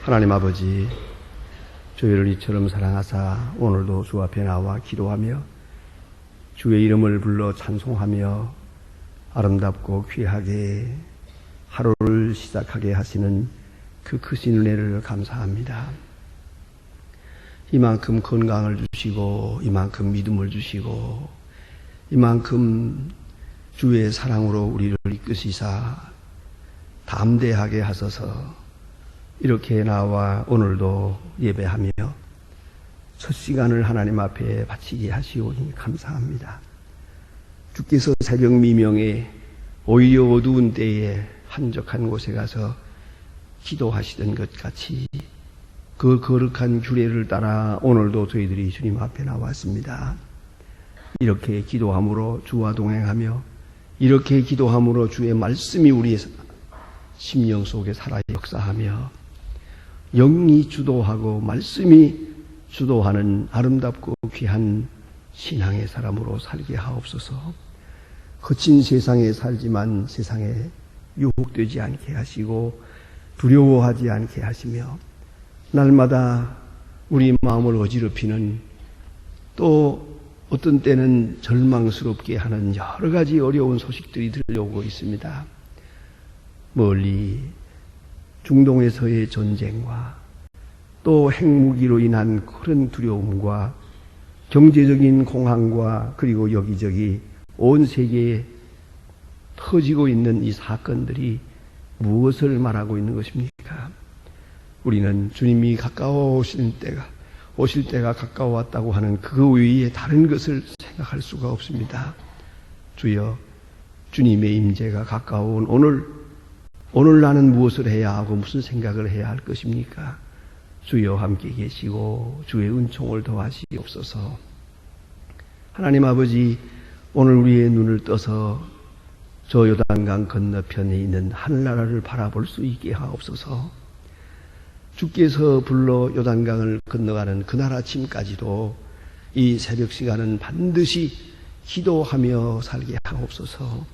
하나님 아버지, 저희를 이처럼 사랑하사 오늘도 주 앞에 나와 기도하며 주의 이름을 불러 찬송하며 아름답고 귀하게 하루를 시작하게 하시는 그 크신 은혜를 감사합니다. 이만큼 건강을 주시고 이만큼 믿음을 주시고 이만큼 주의 사랑으로 우리를 이끄시사 담대하게 하소서. 이렇게 나와 오늘도 예배하며 첫 시간을 하나님 앞에 바치게 하시오니 감사합니다. 주께서 새벽 미명에 오히려 어두운 때에 한적한 곳에 가서 기도하시던 것 같이 그 거룩한 규례를 따라 오늘도 저희들이 주님 앞에 나왔습니다. 이렇게 기도함으로 주와 동행하며 이렇게 기도함으로 주의 말씀이 우리의 심령 속에 살아 역사하며 영이 주도하고 말씀이 주도하는 아름답고 귀한 신앙의 사람으로 살게 하옵소서. 거친 세상에 살지만 세상에 유혹되지 않게 하시고 두려워하지 않게 하시며 날마다 우리 마음을 어지럽히는 또 어떤 때는 절망스럽게 하는 여러 가지 어려운 소식들이 들려오고 있습니다. 멀리 중동에서의 전쟁과 또 핵무기로 인한 그런 두려움과 경제적인 공황과 그리고 여기저기 온 세계에 터지고 있는 이 사건들이 무엇을 말하고 있는 것입니까? 우리는 주님이 오실 때가 가까워왔다고 하는 그 외에 다른 것을 생각할 수가 없습니다. 주여, 주님의 임재가 가까운 오늘 나는 무엇을 해야 하고 무슨 생각을 해야 할 것입니까? 주여 함께 계시고 주의 은총을 더하시옵소서. 하나님 아버지, 오늘 우리의 눈을 떠서 저 요단강 건너편에 있는 하늘나라를 바라볼 수 있게 하옵소서. 주께서 불러 요단강을 건너가는 그날 아침까지도 이 새벽 시간은 반드시 기도하며 살게 하옵소서.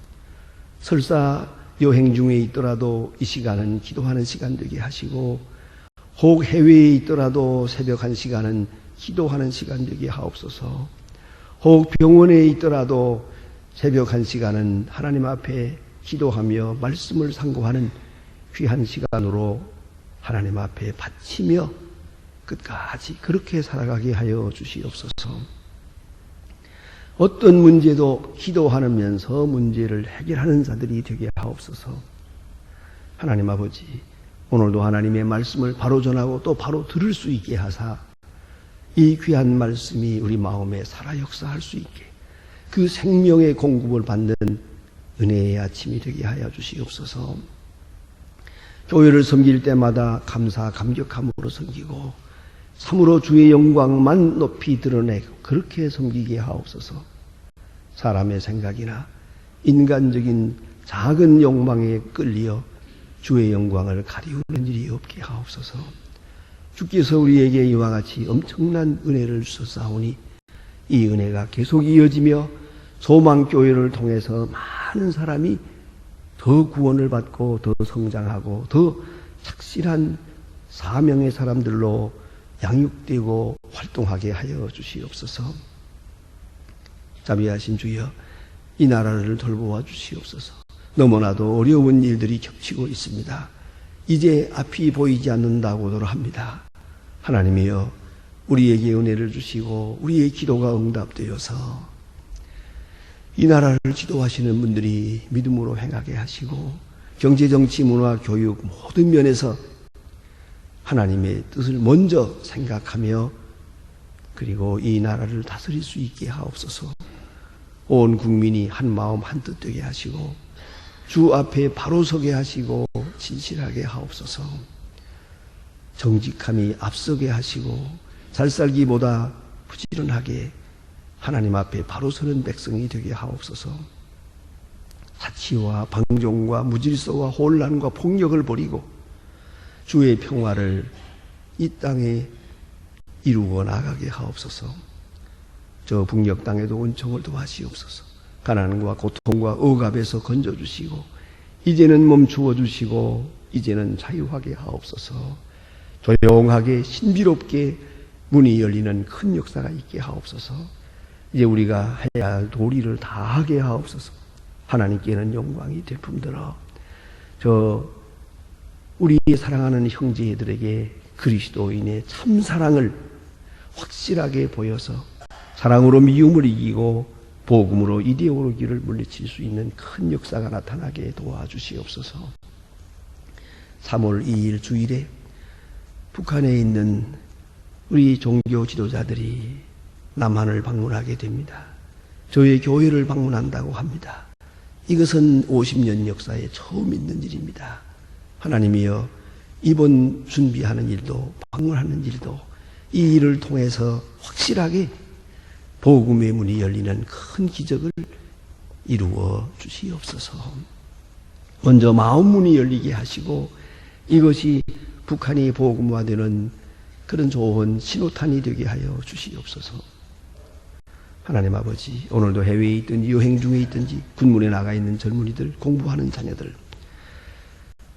설사 여행 중에 있더라도 이 시간은 기도하는 시간 되게 하시고 혹 해외에 있더라도 새벽 1시간은 기도하는 시간 되게 하옵소서. 혹 병원에 있더라도 새벽 1시간은 하나님 앞에 기도하며 말씀을 상고하는 귀한 시간으로 하나님 앞에 바치며 끝까지 그렇게 살아가게 하여 주시옵소서. 어떤 문제도 기도하면서 문제를 해결하는 자들이 되게 하옵소서. 하나님 아버지, 오늘도 하나님의 말씀을 바로 전하고 또 바로 들을 수 있게 하사 이 귀한 말씀이 우리 마음에 살아 역사할 수 있게 그 생명의 공급을 받는 은혜의 아침이 되게 하여 주시옵소서. 교회를 섬길 때마다 감사 감격함으로 섬기고 참으로 주의 영광만 높이 드러내고 그렇게 섬기게 하옵소서. 사람의 생각이나 인간적인 작은 욕망에 끌려 주의 영광을 가리우는 일이 없게 하옵소서. 주께서 우리에게 이와 같이 엄청난 은혜를 주셨사오니 이 은혜가 계속 이어지며 소망교회를 통해서 많은 사람이 더 구원을 받고 더 성장하고 더 착실한 사명의 사람들로 양육되고 활동하게 하여 주시옵소서. 자비하신 주여, 이 나라를 돌보아 주시옵소서. 너무나도 어려운 일들이 겹치고 있습니다. 이제 앞이 보이지 않는다고도 합니다. 하나님이여, 우리에게 은혜를 주시고 우리의 기도가 응답되어서 이 나라를 지도하시는 분들이 믿음으로 행하게 하시고 경제, 정치, 문화, 교육 모든 면에서 하나님의 뜻을 먼저 생각하며 그리고 이 나라를 다스릴 수 있게 하옵소서. 온 국민이 한 마음 한 뜻 되게 하시고 주 앞에 바로 서게 하시고 진실하게 하옵소서. 정직함이 앞서게 하시고 잘살기보다 부지런하게 하나님 앞에 바로 서는 백성이 되게 하옵소서. 사치와 방종과 무질서와 혼란과 폭력을 버리고 주의 평화를 이 땅에 이루어 나가게 하옵소서. 저 북녘 땅에도 은총을 도와시옵소서. 가난과 고통과 억압에서 건져주시고 이제는 멈추어 주시고 이제는 자유하게 하옵소서. 조용하게 신비롭게 문이 열리는 큰 역사가 있게 하옵소서. 이제 우리가 해야 할 도리를 다하게 하옵소서. 하나님께는 영광이 되품들어 우리의 사랑하는 형제들에게 그리스도인의 참 사랑을 확실하게 보여서 사랑으로 미움을 이기고 복음으로 이데올로기를 물리칠 수 있는 큰 역사가 나타나게 도와주시옵소서. 3월 2일 주일에 북한에 있는 우리 종교 지도자들이 남한을 방문하게 됩니다. 저희 교회를 방문한다고 합니다. 이것은 50년 역사에 처음 있는 일입니다. 하나님이여, 이번 준비하는 일도 방문하는 일도 이 일을 통해서 확실하게 복음의 문이 열리는 큰 기적을 이루어 주시옵소서. 먼저 마음 문이 열리게 하시고 이것이 북한이 복음화되는 그런 좋은 신호탄이 되게 하여 주시옵소서. 하나님 아버지, 오늘도 해외에 있든지 여행 중에 있든지 군문에 나가 있는 젊은이들, 공부하는 자녀들,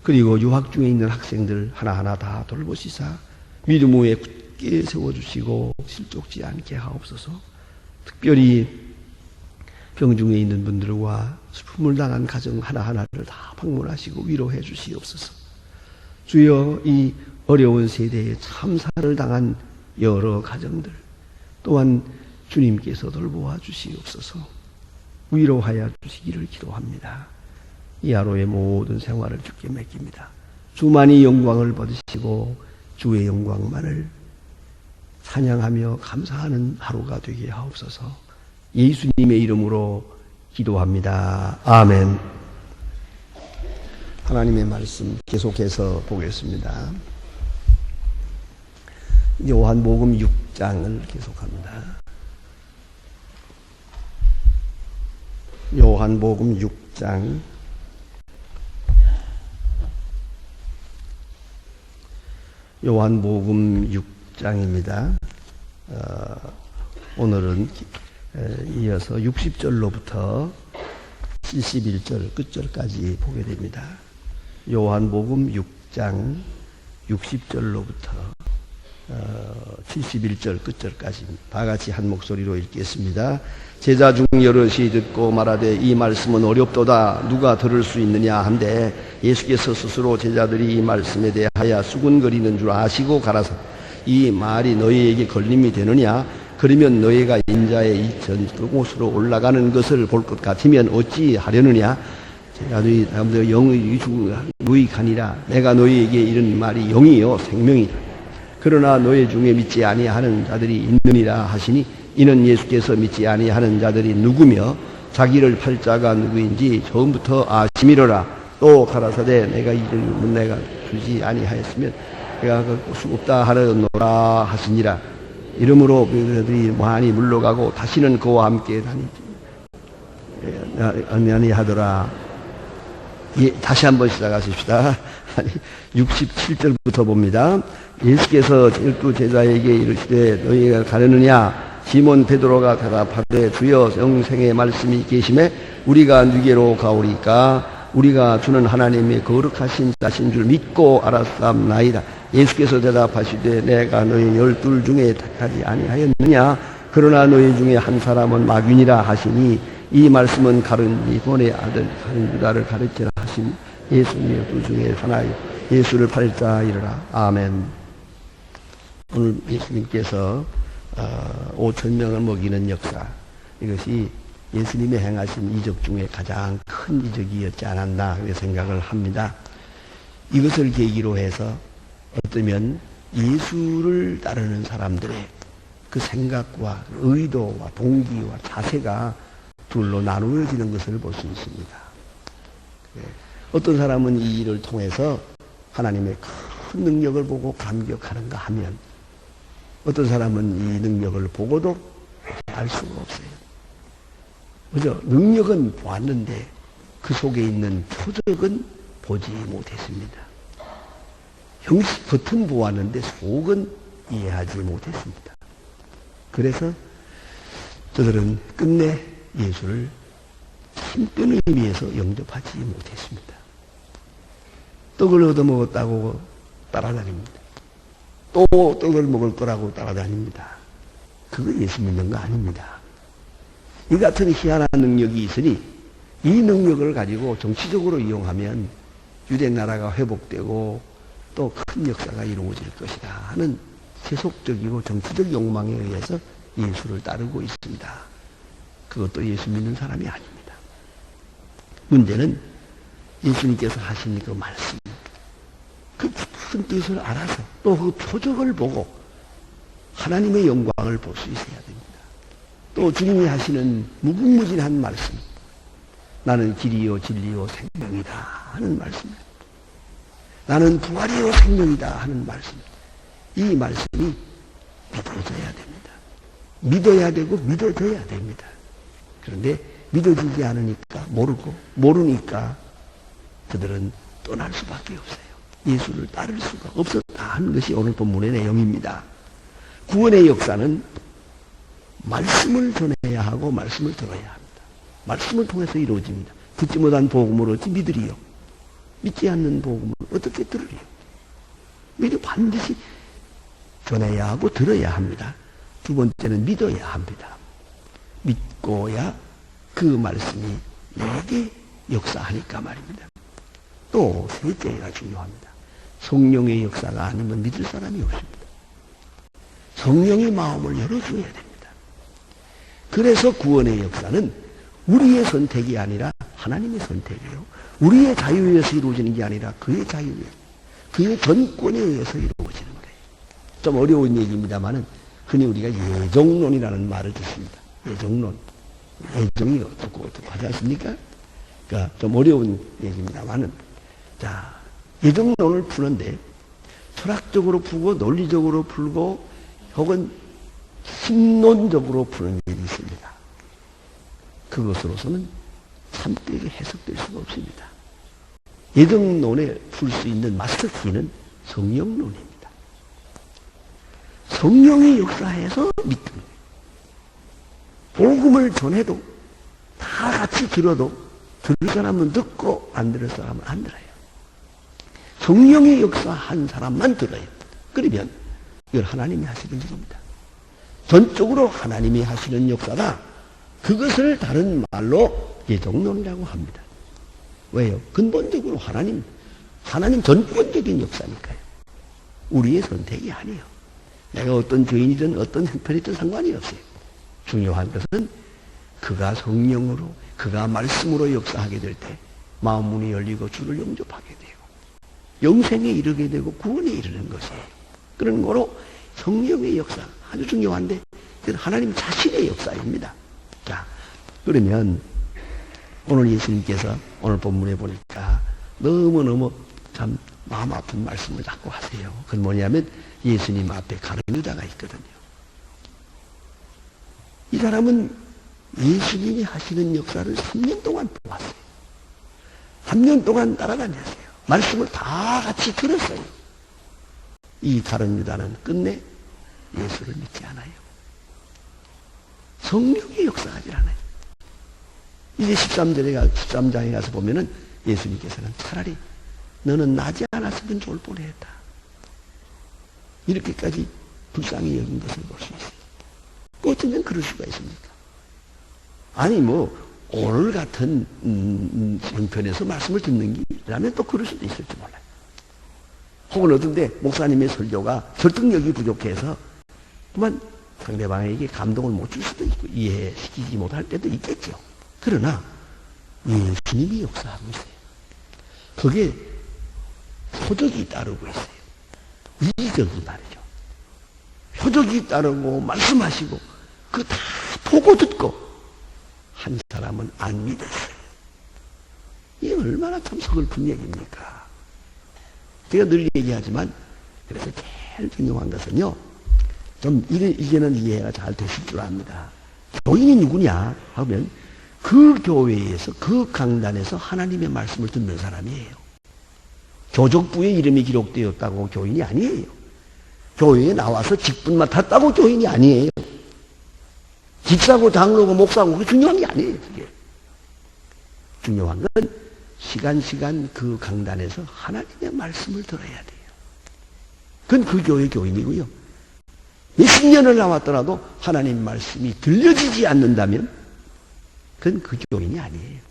그리고 유학 중에 있는 학생들 하나하나 다 돌보시사 믿음 위에 굳게 세워주시고 실족지 않게 하옵소서. 특별히 병중에 있는 분들과 슬픔을 당한 가정 하나하나를 다 방문하시고 위로해 주시옵소서. 주여, 이 어려운 세대에 참사를 당한 여러 가정들 또한 주님께서 돌보아 주시옵소서. 위로하여 주시기를 기도합니다. 이 하루의 모든 생활을 주께 맡깁니다. 주만이 영광을 받으시고 주의 영광만을 찬양하며 감사하는 하루가 되게 하옵소서. 예수님의 이름으로 기도합니다. 아멘. 하나님의 말씀 계속해서 보겠습니다. 요한복음 6장을 계속합니다. 요한복음 6장 요한복음 6장입니다. 오늘은 이어서 60절로부터 71절 끝절까지 보게 됩니다. 요한복음 6장 60절로부터 71절 끝절까지 다 같이 한 목소리로 읽겠습니다. 제자 중 여럿이 듣고 말하되 이 말씀은 어렵도다 누가 들을 수 있느냐 한데 예수께서 스스로 제자들이 이 말씀에 대하여 수군거리는 줄 아시고 가라사 이 말이 너희에게 걸림이 되느냐 그러면 너희가 인자의 이전 그곳으로 올라가는 것을 볼 것 같으면 어찌 하려느냐 제가 너희 사람들 영의 유익하니라 내가 너희에게 이런 말이 영이요 생명이라 그러나 너희 중에 믿지 아니하는 자들이 있느니라 하시니 이는 예수께서 믿지 아니하는 자들이 누구며 자기를 팔 자가 누구인지 처음부터 아심이로라. 또 가라사대 내가 이름은 내가 주지 아니하였으면 내가 갈 수 없다 하려노라 하시니라. 이러므로 그들이 많이 물러가고 다시는 그와 함께 다니지 하더라. 예, 다시 한번 시작하십시다. 67절부터 봅니다. 예수께서 12 제자에게 이르시되 너희가 가려느냐 시몬 베드로가 대답하되 주여 영생의 말씀이 계심에 우리가 누게로 가오리까 우리가 주는 하나님의 거룩하신 자신 줄 믿고 알았사옵나이다. 예수께서 대답하시되 내가 너희 12 중에 택하지 아니하였느냐 그러나 너희 중에 한 사람은 마귀니라 하시니 이 말씀은 가룟 시몬의 아들 유다를 가르치라 하신 예수님의 두 중에 하나요 예수를 팔 자이라. 아멘. 오늘 예수님께서 5,000명을 먹이는 역사, 이것이 예수님이 행하신 이적 중에 가장 큰 이적이었지 않았나 생각을 합니다. 이것을 계기로 해서 어쩌면 예수를 따르는 사람들의 그 생각과 의도와 동기와 자세가 둘로 나누어지는 것을 볼 수 있습니다. 어떤 사람은 이 일을 통해서 하나님의 큰 능력을 보고 감격하는가 하면 어떤 사람은 이 능력을 보고도 알 수가 없어요. 그죠? 능력은 보았는데 그 속에 있는 표적은 보지 못했습니다. 형식 겉은 보았는데 속은 이해하지 못했습니다. 그래서 저들은 끝내 예수를 힘든 의미에서 영접하지 못했습니다. 떡을 얻어먹었다고 따라다닙니다. 또 떡을 먹을 거라고 따라다닙니다. 그거 예수 믿는 거 아닙니다. 이 같은 희한한 능력이 있으니 이 능력을 가지고 정치적으로 이용하면 유대 나라가 회복되고 또 큰 역사가 이루어질 것이다 하는 세속적이고 정치적 욕망에 의해서 예수를 따르고 있습니다. 그것도 예수 믿는 사람이 아닙니다. 문제는 예수님께서 하신 그 말씀, 그 깊은 뜻을 알아서 또 그 표적을 보고 하나님의 영광을 볼 수 있어야 됩니다. 또 주님이 하시는 무궁무진한 말씀, 나는 길이요 진리요 생명이다 하는 말씀, 나는 부활이요 생명이다 하는 말씀, 이 말씀이 믿어져야 됩니다. 믿어야 되고 믿어져야 됩니다. 그런데 믿어지지 않으니까 모르니까 그들은 떠날 수밖에 없어요. 예수를 따를 수가 없었다 하는 것이 오늘 본문의 내용입니다. 구원의 역사는 말씀을 전해야 하고 말씀을 들어야 합니다. 말씀을 통해서 이루어집니다. 듣지 못한 복음을 어찌 믿으리요? 믿지 않는 복음을 어떻게 들으리요? 믿어 반드시 전해야 하고 들어야 합니다. 두 번째는 믿어야 합니다. 믿고야 그 말씀이 내게 역사하니까 말입니다. 또 셋째가 중요합니다. 성령의 역사가 아니면 믿을 사람이 없습니다. 성령의 마음을 열어줘야 됩니다. 그래서 구원의 역사는 우리의 선택이 아니라 하나님의 선택이요. 우리의 자유에 의해서 이루어지는 게 아니라 그의 자유에, 그의 전권에 의해서 이루어지는 거예요. 좀 어려운 얘기입니다만은 흔히 우리가 예정론이라는 말을 듣습니다. 예정론. 예정이 어떻고 하지 않습니까? 그러니까 좀 어려운 얘기입니다만은, 자, 예정론을 푸는데 철학적으로 풀고 논리적으로 풀고 혹은 신론적으로 푸는 일이 있습니다. 그것으로서는 참되게 해석될 수가 없습니다. 예정론에 풀 수 있는 마스터키는 성령론입니다. 성령이 역사해서 믿는 거예요. 복음을 전해도 다 같이 들어도 들을 사람은 듣고 안 들을 사람은 안 들어요. 성령의 역사한 사람만 들어요. 그러면 이건 하나님이 하시는 일입니다. 전적으로 하나님이 하시는 역사다. 그것을 다른 말로 예정론이라고 합니다. 왜요? 근본적으로 하나님 전권적인 역사니까요. 우리의 선택이 아니에요. 내가 어떤 죄인이든 어떤 형편이든 상관이 없어요. 중요한 것은 그가 성령으로, 그가 말씀으로 역사하게 될 때 마음 문이 열리고 주를 영접하게 되고 영생에 이르게 되고 구원에 이르는 것이에요. 그런 거로 성령의 역사 아주 중요한데 그건 하나님 자신의 역사입니다. 자, 그러면 오늘 예수님께서 오늘 본문에 보니까 너무너무 참 마음 아픈 말씀을 자꾸 하세요. 그건 뭐냐면 예수님 앞에 가룟 유다가 있거든요. 이 사람은 예수님이 하시는 역사를 3년 동안 보았어요. 3년 동안 따라다녔어요. 말씀을 다 같이 들었어요. 이 가룟 유다는 끝내 예수를 믿지 않아요. 성령의 역사하지 않아요. 이제 13장에 가서 보면은 예수님께서는 차라리 너는 나지 않았으면 좋을 뻔했다. 이렇게까지 불쌍히 여긴 것을 볼 수 있어요. 어쩌면 그럴 수가 있습니까? 아니 오늘 같은 형편에서 말씀을 듣는 게라면 또 그럴 수도 있을지 몰라요. 혹은 어떤데 목사님의 설교가 설득력이 부족해서 그만 상대방에게 감동을 못 줄 수도 있고 이해시키지 못할 때도 있겠죠. 그러나 예수님이 역사하고 있어요. 그게 표적이 따르고 있어요. 이적이 말이죠. 표적이 따르고 말씀하시고 그 다 보고 듣고 한 사람은 안 믿었어요. 이게 얼마나 참 서글픈 얘기입니까? 제가 늘 얘기하지만 그래서 제일 중요한 것은요. 좀 이제는 이해가 잘 되실 줄 압니다. 교인이 누구냐 하면 그 교회에서 그 강단에서 하나님의 말씀을 듣는 사람이에요. 교족부에 이름이 기록되었다고 교인이 아니에요. 교회에 나와서 직분 맡았다고 교인이 아니에요. 집사고 장로고 목사고 그게 중요한 게 아니에요. 그게. 중요한 건 시간 그 강단에서 하나님의 말씀을 들어야 돼요. 그건 그 교회 교인이고요. 몇십 년을 나왔더라도 하나님 말씀이 들려지지 않는다면 그건 그 교인이 아니에요.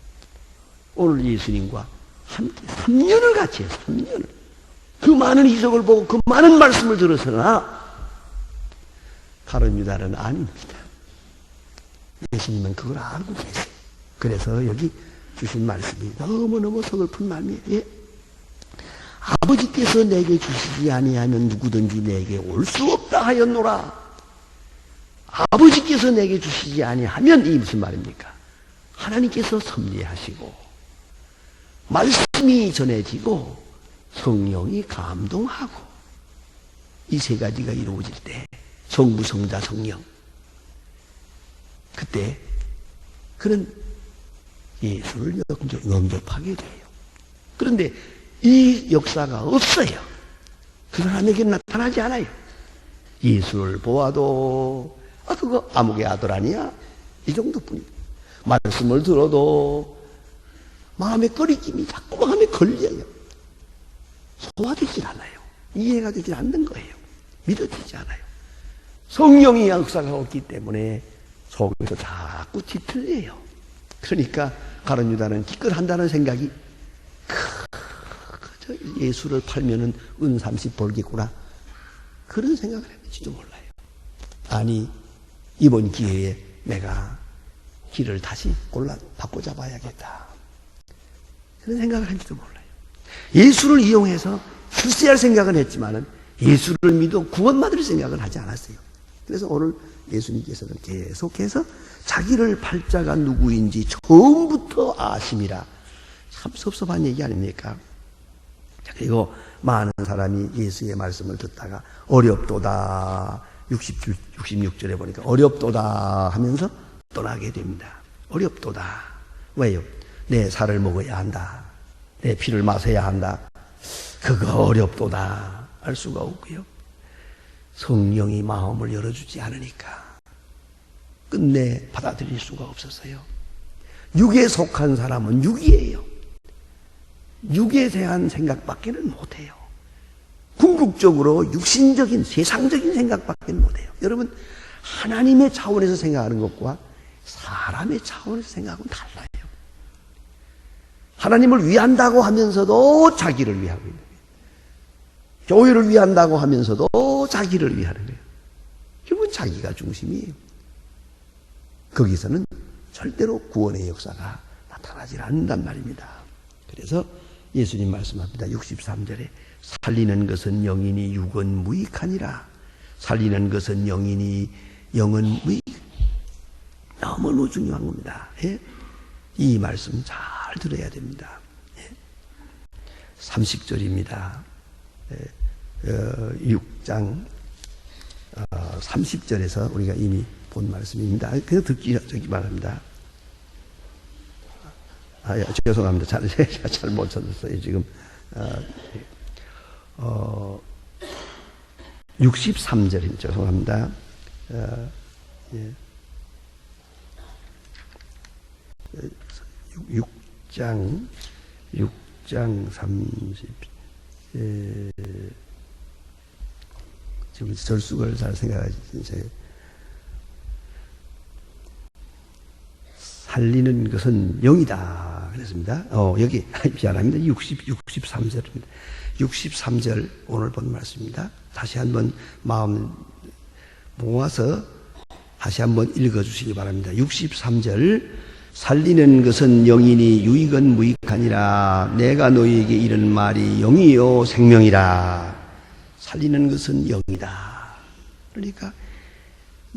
오늘 예수님과 함께 3년을 같이 해요. 3년을. 그 많은 이적을 보고 그 많은 말씀을 들었으나 가룟 유다는 아닙니다. 예수님은 그걸 알고 계세요. 그래서 여기 주신 말씀이 너무너무 서글픈 말이에요. 아버지께서 내게 주시지 아니하면 누구든지 내게 올 수 없다 하였노라. 아버지께서 내게 주시지 아니하면 이 무슨 말입니까? 하나님께서 섭리하시고 말씀이 전해지고 성령이 감동하고 이 세 가지가 이루어질 때 성부, 성자, 성령, 그때 그는 예수를 영접하게 돼요. 그런데 이 역사가 없어요. 그 사람에게 나타나지 않아요. 예수를 보아도 그거 아무개 아들 아니야? 이 정도뿐입니다. 말씀을 들어도 마음의 꺼리낌이 자꾸 마음에 걸려요. 소화되질 않아요. 이해가 되지 않는 거예요. 믿어지지 않아요. 성령이 역사가 없기 때문에 속에서 자꾸 뒤틀려요. 그러니까 가룟 유다는 기껏 한다는 생각이 예수를 팔면은 은 30 벌겠구나. 그런 생각을 했는지도 몰라요. 아니, 이번 기회에 내가 길을 다시 바꿔 잡아야겠다. 그런 생각을 했는지도 몰라요. 예수를 이용해서 출세할 생각은 했지만은 예수를 믿어 구원받을 생각은 하지 않았어요. 그래서 오늘 예수님께서는 계속해서 자기를 팔 자가 누구인지 처음부터 아심이라. 참 섭섭한 얘기 아닙니까? 그리고 많은 사람이 예수의 말씀을 듣다가 어렵도다 66절에 보니까 어렵도다 하면서 떠나게 됩니다. 어렵도다. 왜요? 내 살을 먹어야 한다. 내 피를 마셔야 한다. 그거 어렵도다. 알 수가 없고요. 성령이 마음을 열어주지 않으니까 끝내 받아들일 수가 없었어요. 육에 속한 사람은 육이에요. 육에 대한 생각밖에는 못해요. 궁극적으로 육신적인 세상적인 생각밖에 못해요. 여러분, 하나님의 차원에서 생각하는 것과 사람의 차원에서 생각하고는 달라요. 하나님을 위한다고 하면서도 자기를 위하고 있는 거예요. 교회를 위한다고 하면서도 자기를 위하는 거예요. 결국은 자기가 중심이에요. 거기서는 절대로 구원의 역사가 나타나질 않는단 말입니다. 그래서 예수님 말씀합니다. 63절에 살리는 것은 영이니 육은 무익하니라. 살리는 것은 영이니 영은 무익. 너무너무 중요한 겁니다. 예? 이 말씀 잘 들어야 됩니다. 예? 30절입니다. 6장 30절에서 우리가 이미 본 말씀입니다. 그냥 듣기만 합니다. 죄송합니다. 잘못 찾았어요. 지금 63절입니다. 죄송합니다. 예. 6장 30. 지금 절수를 잘 생각하시죠. 살리는 것은 영이다. 그랬습니다. 여기, 미안합니다. 63절입니다. 63절 오늘 본 말씀입니다. 다시 한번 마음 모아서 다시 한번 읽어주시기 바랍니다. 63절. 살리는 것은 영이니 유익은 무익하니라. 내가 너희에게 이런 말이 영이요 생명이라. 살리는 것은 영이다. 그러니까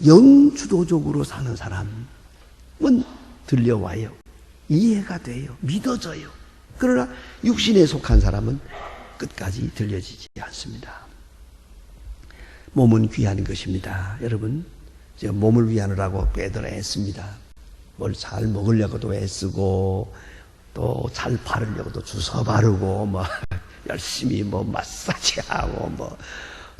영주도적으로 사는 사람은 들려와요. 이해가 돼요. 믿어져요. 그러나 육신에 속한 사람은 끝까지 들려지지 않습니다. 몸은 귀한 것입니다. 여러분, 제가 몸을 위하느라고 꽤들 애씁니다. 뭘 잘 먹으려고도 애쓰고 또 잘 바르려고도 주워 바르고 열심히 마사지하고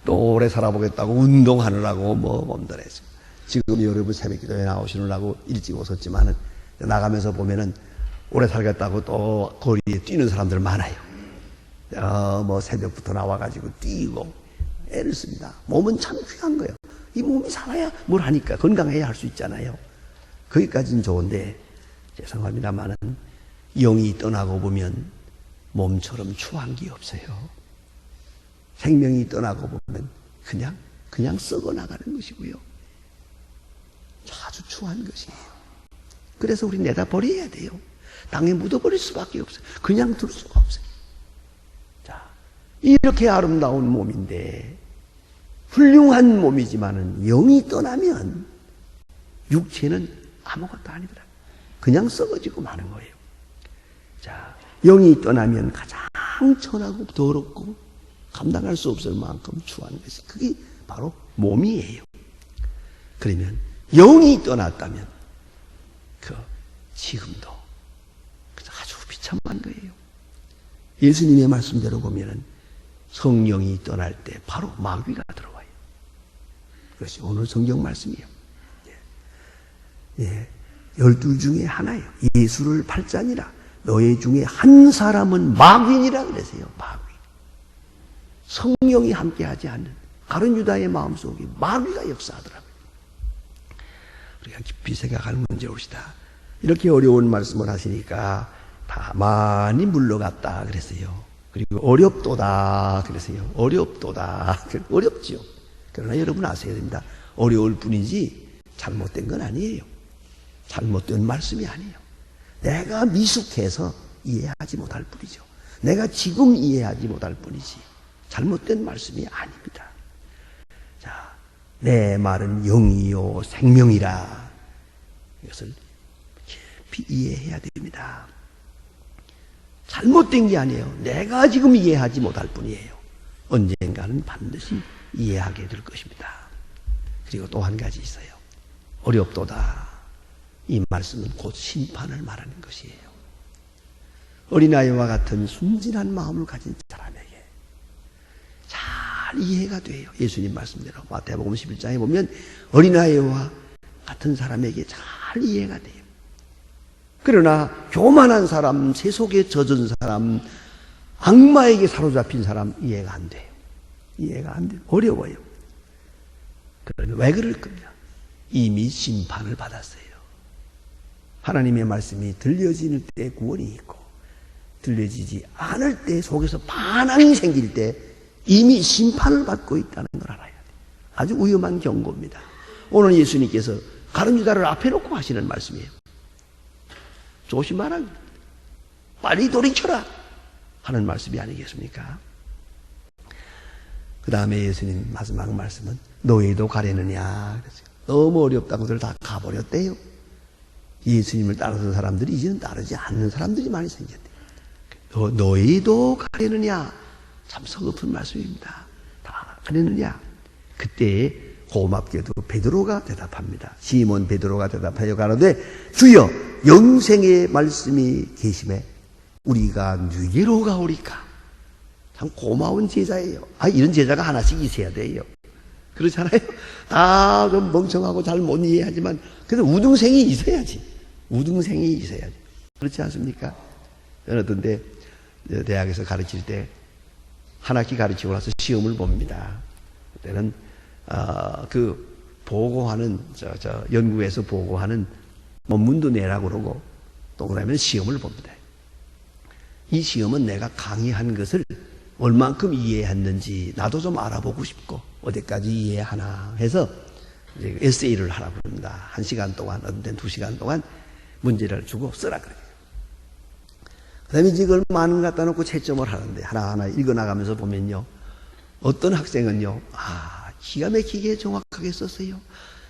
또 오래 살아보겠다고 운동하느라고 몸들 애쓰고. 지금 여러분 새벽 기도에 나오시느라고 일찍 오셨지만은 나가면서 보면은 오래 살겠다고 또 거리에 뛰는 사람들 많아요. 새벽부터 나와가지고 뛰고 애를 씁니다. 몸은 참 귀한 거예요. 이 몸이 살아야 뭘 하니까 건강해야 할 수 있잖아요. 거기까지는 좋은데 죄송합니다만은 영이 떠나고 보면 몸처럼 추한 게 없어요. 생명이 떠나고 보면 그냥 썩어 나가는 것이고요. 아주 추한 것이에요. 그래서 우리 내다 버려야 돼요. 땅에 묻어버릴 수밖에 없어요. 그냥 둘 수가 없어요. 자, 이렇게 아름다운 몸인데 훌륭한 몸이지만은 영이 떠나면 육체는 아무것도 아니더라. 그냥 썩어지고 마는 거예요. 자, 영이 떠나면 가장 천하고 더럽고 감당할 수 없을 만큼 추한 것이 그게 바로 몸이에요. 그러면 영이 떠났다면 지금도 아주 비참한 거예요. 예수님의 말씀대로 보면은 성령이 떠날 때 바로 마귀가 들어와요. 그것이 오늘 성경 말씀이에요. 예. 12 중에 하나예요. 예수를 팔자니라. 너희 중에 한 사람은 마귀니라 그랬어요. 마귀. 성령이 함께하지 않는 가룟 유다의 마음속에 마귀가 역사하더라고요. 우리가 깊이 생각할 문제옵시다. 이렇게 어려운 말씀을 하시니까 다 많이 물러갔다 그랬어요. 그리고 어렵도다 그랬어요. 어렵도다. 어렵죠. 그러나 여러분 아셔야 됩니다. 어려울 뿐이지 잘못된 건 아니에요. 잘못된 말씀이 아니에요. 내가 미숙해서 이해하지 못할 뿐이죠. 내가 지금 이해하지 못할 뿐이지 잘못된 말씀이 아닙니다. 자, 내 말은 영이요 생명이라. 이것을 깊이 이해해야 됩니다. 잘못된 게 아니에요. 내가 지금 이해하지 못할 뿐이에요. 언젠가는 반드시 이해하게 될 것입니다. 그리고 또 한 가지 있어요. 어렵도다. 이 말씀은 곧 심판을 말하는 것이에요. 어린아이와 같은 순진한 마음을 가진 사람에게 잘 이해가 돼요. 예수님 말씀대로 마태복음 11장에 보면 어린아이와 같은 사람에게 잘 이해가 돼요. 그러나 교만한 사람, 세속에 젖은 사람, 악마에게 사로잡힌 사람 이해가 안 돼요. 이해가 안 돼요. 어려워요. 그러면 왜 그럴까요? 이미 심판을 받았어요. 하나님의 말씀이 들려질 때 구원이 있고 들려지지 않을 때 속에서 반항이 생길 때 이미 심판을 받고 있다는 걸 알아야 돼요. 아주 위험한 경고입니다. 오늘 예수님께서 가룟 유다를 앞에 놓고 하시는 말씀이에요. 조심하라. 빨리 돌이켜라. 하는 말씀이 아니겠습니까? 그 다음에 예수님 마지막 말씀은 너희도 가려느냐 그랬어요. 너무 어렵다고들 다 가버렸대요. 예수님을 따르던 사람들이 이제는 따르지 않는 사람들이 많이 생겼대요. 너희도 가려느냐. 참 서글픈 말씀입니다. 다 가려느냐. 그때 고맙게도 베드로가 대답합니다. 시몬 베드로가 대답하여 가로되 주여 영생의 말씀이 계심에 우리가 누게로 가오리까. 참 고마운 제자예요. 이런 제자가 하나씩 있어야 돼요. 그렇잖아요. 다 좀 멍청하고 잘 못 이해하지만 그래도 우등생이 있어야지. 우등생이 있어야지. 그렇지 않습니까? 저는 어떤 때 대학에서 가르칠 때 한 학기 가르치고 나서 시험을 봅니다. 그때는 그 보고하는 연구에서 보고하는 논문도 내라고 그러고 또 그러면 시험을 봅니다. 이 시험은 내가 강의한 것을 얼만큼 이해했는지 나도 좀 알아보고 싶고 어디까지 이해하나 해서 이제 에세이를 하라고 합니다. 1시간 동안, 어떤 때는 2시간 동안 문제를 주고 쓰라 그래요. 그 다음에 이걸 많은 거 갖다 놓고 채점을 하는데 하나하나 읽어나가면서 보면요. 어떤 학생은요, 기가 막히게 정확하게 썼어요.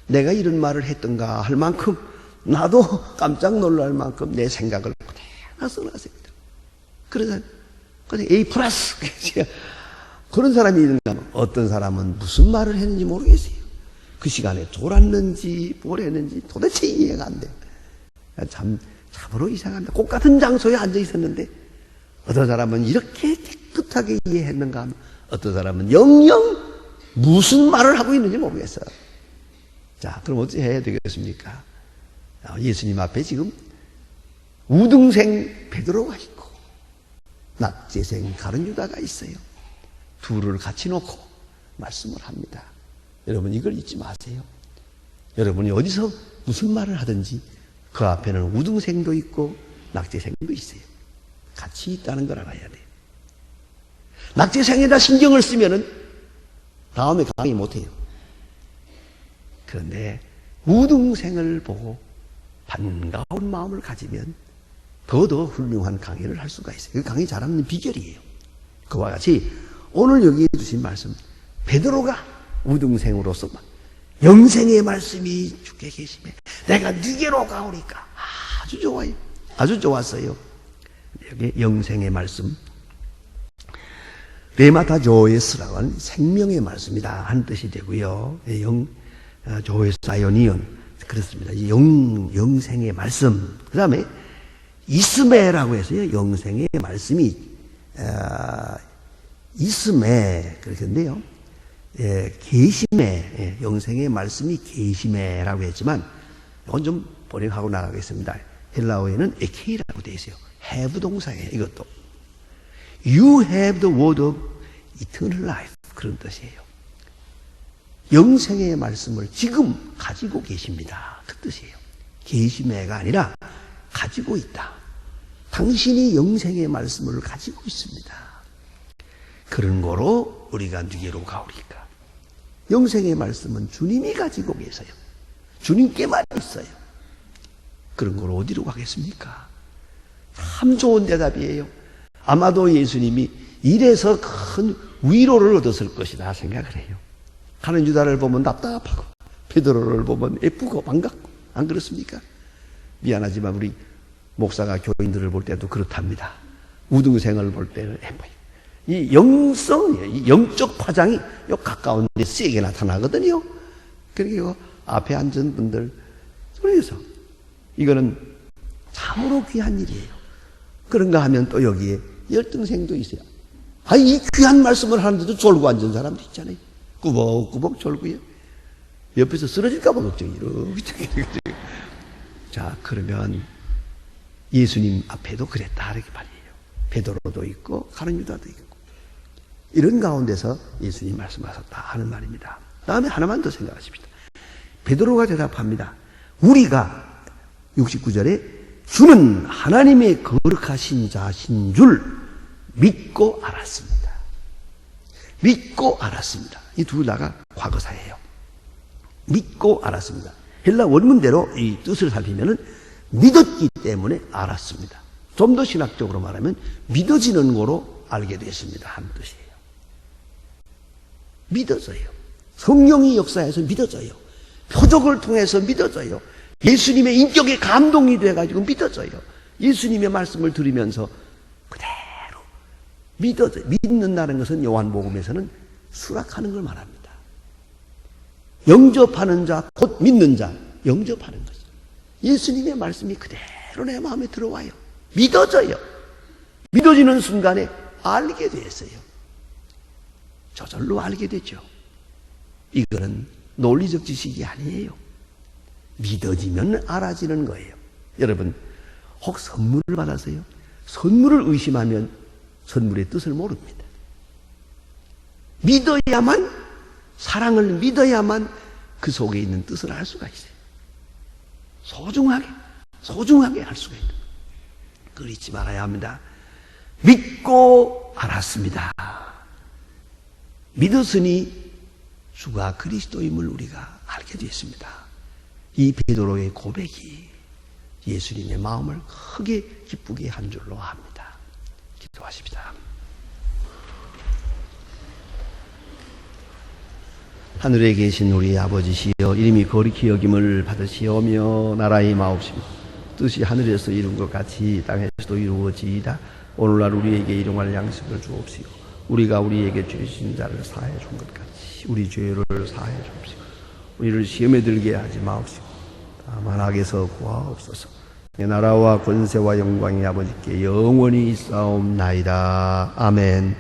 내가 이런 말을 했던가 할 만큼 나도 깜짝 놀랄 만큼 내 생각을 그대로 써놨습니다. 그래서 A 플러스. 그런 사람이 있는가 하면 어떤 사람은 무슨 말을 했는지 모르겠어요. 그 시간에 졸았는지 뭘 했는지 도대체 이해가 안 돼요. 참으로 이상합니다. 꼭 같은 장소에 앉아 있었는데 어떤 사람은 이렇게 깨끗하게 이해했는가 하면 어떤 사람은 영영 무슨 말을 하고 있는지 모르겠어요. 자, 그럼 어떻게 해야 되겠습니까? 예수님 앞에 지금 우등생 베드로가 있고 낫제생 가룟 유다가 있어요. 둘을 같이 놓고 말씀을 합니다. 여러분 이걸 잊지 마세요. 여러분이 어디서 무슨 말을 하든지 그 앞에는 우등생도 있고 낙제생도 있어요. 같이 있다는 걸 알아야 돼요. 낙제생에다 신경을 쓰면은 다음에 강의 못해요. 그런데 우등생을 보고 반가운 마음을 가지면 더더 훌륭한 강의를 할 수가 있어요. 그 강의 잘하는 비결이에요. 그와 같이 오늘 여기에 주신 말씀, 베드로가 우등생으로서 영생의 말씀이 주께 계시매 내가 네게로 가오니까 아주 좋아요. 아주 좋았어요. 여기 영생의 말씀, 레마타 조에스라고 하는 생명의 말씀이다 하는 뜻이 되고요. 조에스 아이오니온 그렇습니다. 영생의 말씀. 그 다음에 이스메라고 해서요. 영생의 말씀이 이스메 그렇겠는데요. 계시메, 영생의 말씀이 계시메라고 했지만 이건 좀 번역하고 나가겠습니다. 헬라어에는 에케이라고 되어 있어요. have 동사예요. 이것도 You have the word of eternal life 그런 뜻이에요. 영생의 말씀을 지금 가지고 계십니다. 그 뜻이에요. 계시메가 아니라 가지고 있다. 당신이 영생의 말씀을 가지고 있습니다. 그런 거로 우리가 누게로 가오리까. 영생의 말씀은 주님이 가지고 계세요. 주님께만 있어요. 그런 걸 어디로 가겠습니까? 참 좋은 대답이에요. 아마도 예수님이 이래서 큰 위로를 얻었을 것이다 생각을 해요. 가는 유다를 보면 답답하고 베드로를 보면 예쁘고 반갑고 안 그렇습니까? 미안하지만 우리 목사가 교인들을 볼 때도 그렇답니다. 우등생을 볼 때는 예뻐요. 이 영성이에요. 이 영적 파장이 요 가까운 데 세게 나타나거든요. 그리고 앞에 앉은 분들 그래서 이거는 참으로 귀한 일이에요. 그런가 하면 또 여기에 열등생도 있어요. 이 귀한 말씀을 하는데도 졸고 앉은 사람도 있잖아요. 꾸벅꾸벅 졸고요. 옆에서 쓰러질까 봐 걱정이요. 자, 그러면 예수님 앞에도 그랬다 이렇게 말이에요. 베드로도 있고 가룟 유다도 있고 이런 가운데서 예수님 말씀하셨다 하는 말입니다. 다음에 하나만 더 생각하십시다. 베드로가 대답합니다. 우리가 69절에 주는 하나님의 거룩하신 자신 줄 믿고 알았습니다. 믿고 알았습니다. 이 둘 다가 과거사예요. 믿고 알았습니다. 헬라 원문대로 이 뜻을 살피면은 믿었기 때문에 알았습니다. 좀 더 신학적으로 말하면 믿어지는 거로 알게 됐습니다 하는 뜻이에요. 믿어져요. 성령이 역사해서 믿어져요. 표적을 통해서 믿어져요. 예수님의 인격에 감동이 돼가지고 믿어져요. 예수님의 말씀을 들으면서 그대로 믿어져요. 믿는다는 것은 요한복음에서는 수락하는 걸 말합니다. 영접하는 자, 곧 믿는 자, 영접하는 거죠. 예수님의 말씀이 그대로 내 마음에 들어와요. 믿어져요. 믿어지는 순간에 알게 됐어요. 저절로 알게 됐죠. 이거는 논리적 지식이 아니에요. 믿어지면 알아지는 거예요. 여러분, 혹 선물을 받았어요? 선물을 의심하면 선물의 뜻을 모릅니다. 믿어야만, 사랑을 믿어야만 그 속에 있는 뜻을 알 수가 있어요. 소중하게 알 수가 있는 거예요. 그걸 잊지 말아야 합니다. 믿고 알았습니다. 믿었으니 주가 그리스도임을 우리가 알게 됐습니다. 이 베드로의 고백이 예수님의 마음을 크게 기쁘게 한 줄로 압니다. 기도하십시다. 하늘에 계신 우리 아버지시여, 이름이 거룩히 여김을 받으시오며 나라의 마옵시며 뜻이 하늘에서 이룬 것 같이 땅에서도 이루어지이다. 오늘날 우리에게 일용할 양식을 주옵시고 우리가 우리에게 죄 지은 자를 사하여 준 것 같이 우리 죄를 사하여 주옵시고 우리를 시험에 들게 하지 마옵시고 다만 악에서 구하옵소서. 내 나라와 권세와 영광이 아버지께 영원히 있사옵나이다. 아멘.